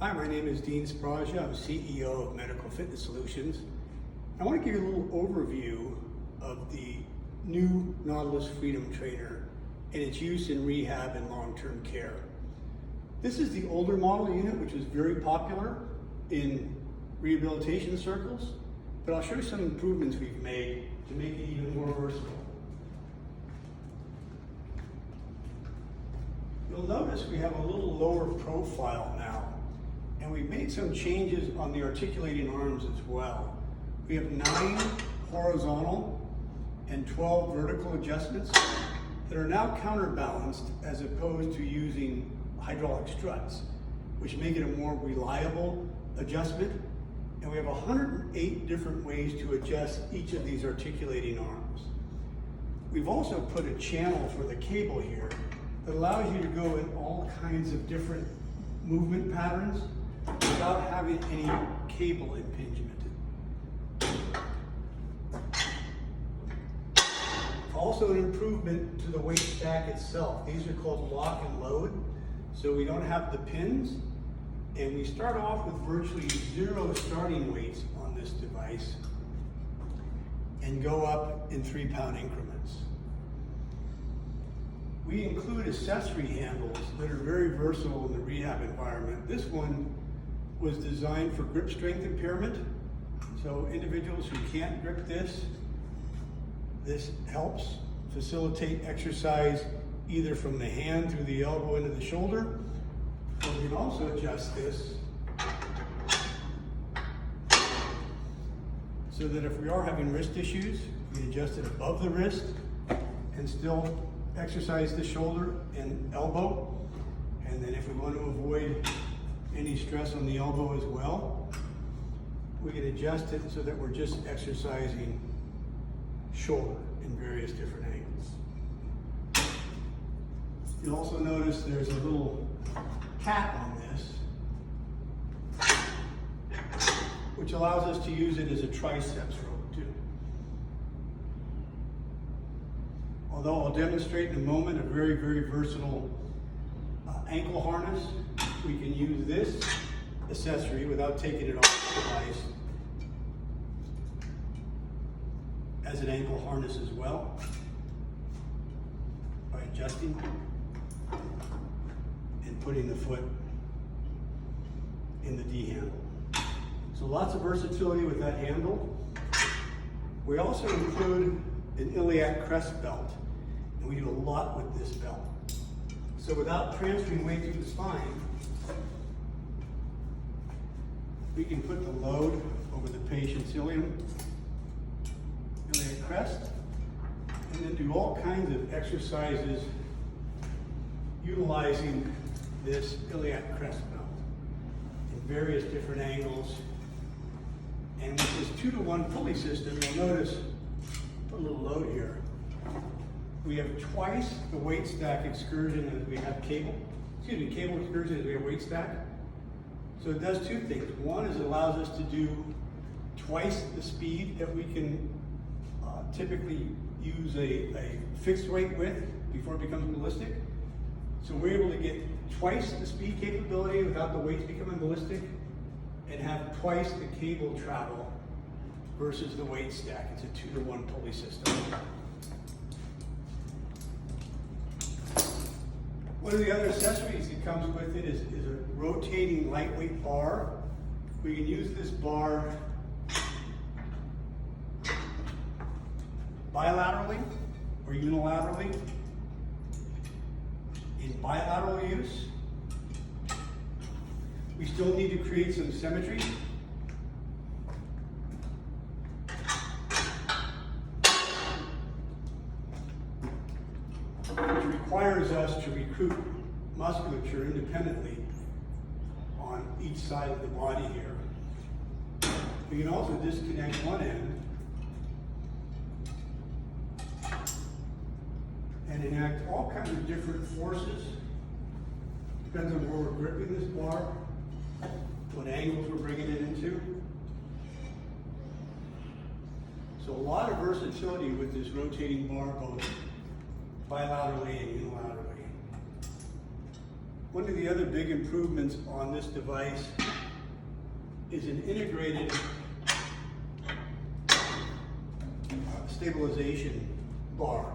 Hi, my name is Dean Spraja. I'm CEO of Medical Fitness Solutions. I want to give you a little overview of the new Nautilus Freedomtrainer and its use in rehab and long-term care. This is the older model unit, which was very popular in rehabilitation circles, but I'll show you some improvements we've made to make it even more versatile. You'll notice we have a little lower profile now, and we've made some changes on the articulating arms as well. We have 9 horizontal and 12 vertical adjustments that are now counterbalanced as opposed to using hydraulic struts, which make it a more reliable adjustment. And we have 108 different ways to adjust each of these articulating arms. We've also put a channel for the cable here that allows you to go in all kinds of different movement patterns without having any cable impingement. Also an improvement to the weight stack itself. These are called lock and load, so we don't have the pins, and we start off with virtually 0 starting weights on this device and go up in 3-pound increments. We include accessory handles that are very versatile in the rehab environment. This one was designed for grip strength impairment. So individuals who can't grip this helps facilitate exercise either from the hand through the elbow into the shoulder, or we can also adjust this so that if we are having wrist issues, we can adjust it above the wrist and still exercise the shoulder and elbow. And then if we want to avoid any stress on the elbow as well, we can adjust it so that we're just exercising shoulder in various different angles. You'll also notice there's a little cap on this, which allows us to use it as a triceps rope too. Although I'll demonstrate in a moment a very, very versatile ankle harness, we can use this accessory without taking it off the device as an ankle harness as well, by adjusting and putting the foot in the D handle. So lots of versatility with that handle. We also include an iliac crest belt, and we do a lot with this belt. So without transferring weight through the spine, we can put the load over the patient's iliac crest, and then do all kinds of exercises utilizing this iliac crest belt in various different angles. And with this 2-to-1 pulley system, you'll notice, put a little load here, we have twice the weight stack excursion as we have cable excursion as we have weight stack. So it does 2 things. One is it allows us to do twice the speed that we can typically use a fixed weight with before it becomes ballistic. So we're able to get twice the speed capability without the weights becoming ballistic, and have twice the cable travel versus the weight stack. It's a 2-to-1 pulley system. One of the other accessories that comes with it is a rotating lightweight bar. We can use this bar bilaterally or unilaterally. In bilateral use, we still need to create some symmetry. Which requires us to recruit musculature independently on each side of the body here. We can also disconnect one end and enact all kinds of different forces. Depends on where we're gripping this bar, what angles we're bringing it into. So a lot of versatility with this rotating bar, both bilaterally and unilaterally. One of the other big improvements on this device is an integrated stabilization bar.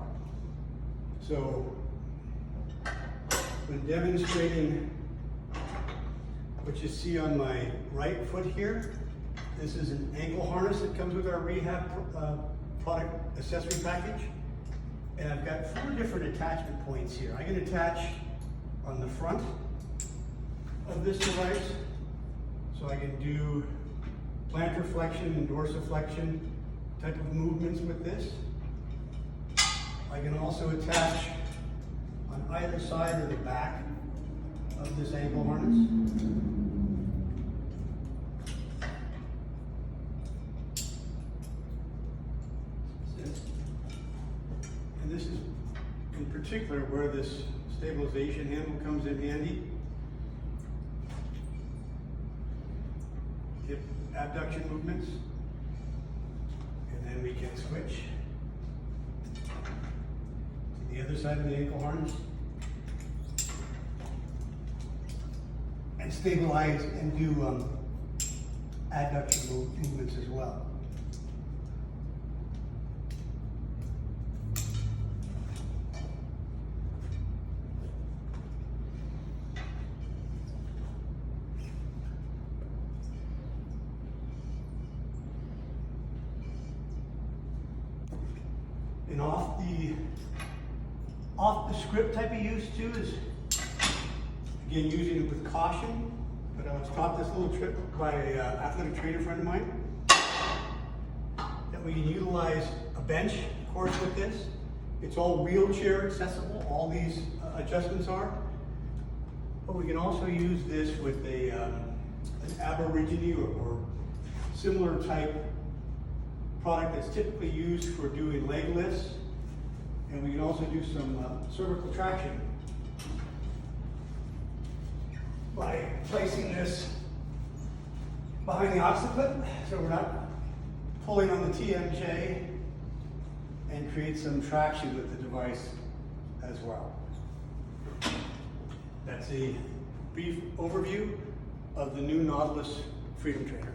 So when demonstrating what you see on my right foot here, this is an ankle harness that comes with our rehab product accessory package. And I've got 4 different attachment points here. I can attach on the front of this device, so I can do plantar flexion and dorsiflexion type of movements with this. I can also attach on either side or the back of this ankle harness. And this is in particular where this stabilization handle comes in handy. Hip abduction movements. And then we can switch to the other side of the ankle harness and stabilize and do adduction movements as well. And off the script type of use too is, again, using it with caution. But I was taught this little trick by an athletic trainer friend of mine, that we can utilize a bench, of course, with this. It's all wheelchair accessible, all these adjustments are. But we can also use this with an Aborigine or similar type product that's typically used for doing leg lifts. And we can also do some cervical traction by placing this behind the occiput, so we're not pulling on the TMJ, and create some traction with the device as well. That's a brief overview of the new Nautilus Freedom Trainer.